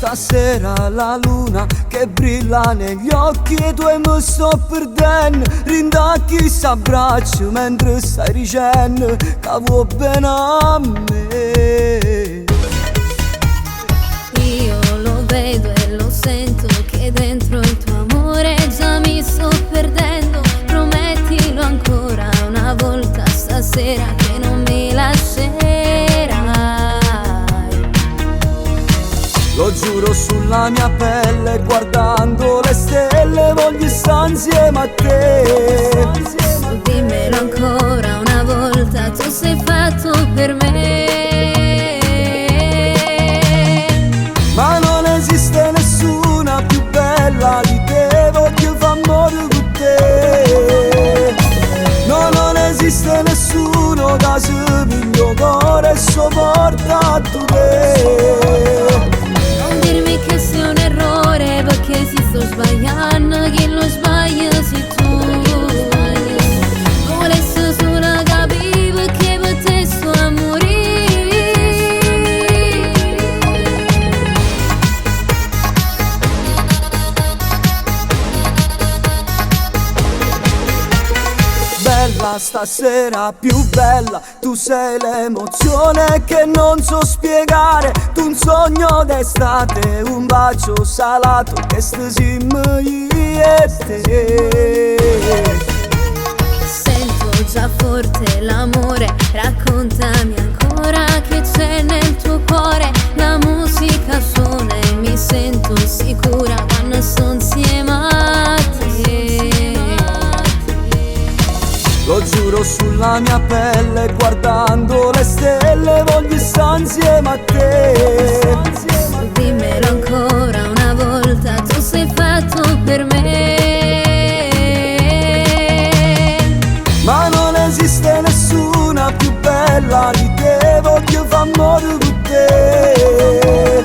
stasera la luna che brilla negli occhi e tu mi sto perdendo. Rindacchi s'abbraccio mentre stai dicendo che vuoi bene a me. Io lo vedo e lo sento che dentro il tuo amore già mi sto perdendo. Promettilo ancora una volta stasera che non mi lascerai. Lo giuro sulla mia pelle, guardando le stelle voglio stare insieme a te. Dimmelo ancora una volta, tu sei fatto per me. Ma non esiste nessuna più bella di te, voglio fare amore con te. No, non esiste nessuno che si piglio cuore e sopporta a te. Non dirmi che sei un errore, perché si sto sbagliando, chi lo sbaglia sei tu. Volessi solo capire che per te sto a morire. Bella stasera, più bella, tu sei l'emozione che non so spiegare. Tu un sogno d'estate, un bacio salato che stesiamo io e te. Sento già forte l'amore, raccontami ancora che c'è nel tuo cuore. La musica suona e mi sento sicura quando sto insieme a te. Lo giuro sulla mia pelle, guardando le stelle voglio stare insieme a te. Dimmelo ancora una volta, tu sei fatto per me. Ma non esiste nessuna più bella di te, voglio fare amore con te.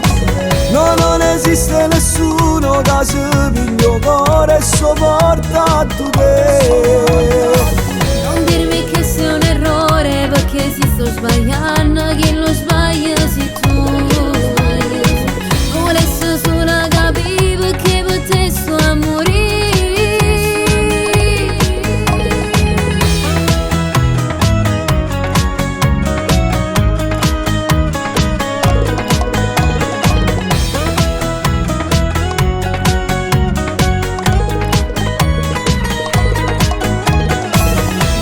No, non esiste nessuno che si piglio cuore e sopporta a te. Non dirmi che sei un errore, perché si sto sbagliando, chi lo sbaglia sei tu. Volessi solo capire che per te sto a morire.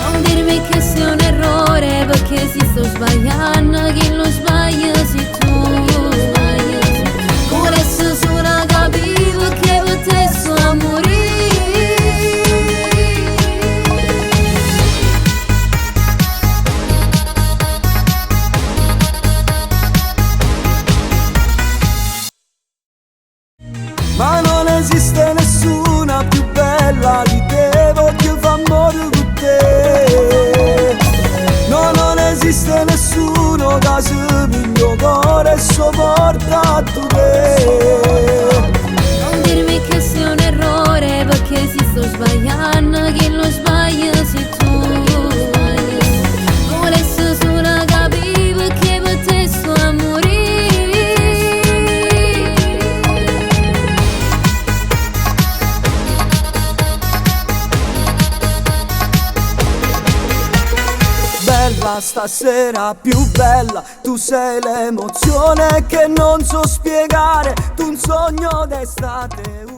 Non dirmi che sei un errore, perché si sto sbagliando, chi lo sbaglia sei tu. Volessi solo capire che per te sto a morire. Ma non esiste nessuna più bella di te, voglio fare amore con te. No, non esiste nessuno che si piglio cuore e sopporta a te. Non dirmi che sei un errore, perché si sto sbagliando, chi lo sbaglia sei tu. Volessi solo capire che per te sto a morire. Bella stasera, più bella, tu sei l'emozione che non so spiegare. Tu un sogno d'estate.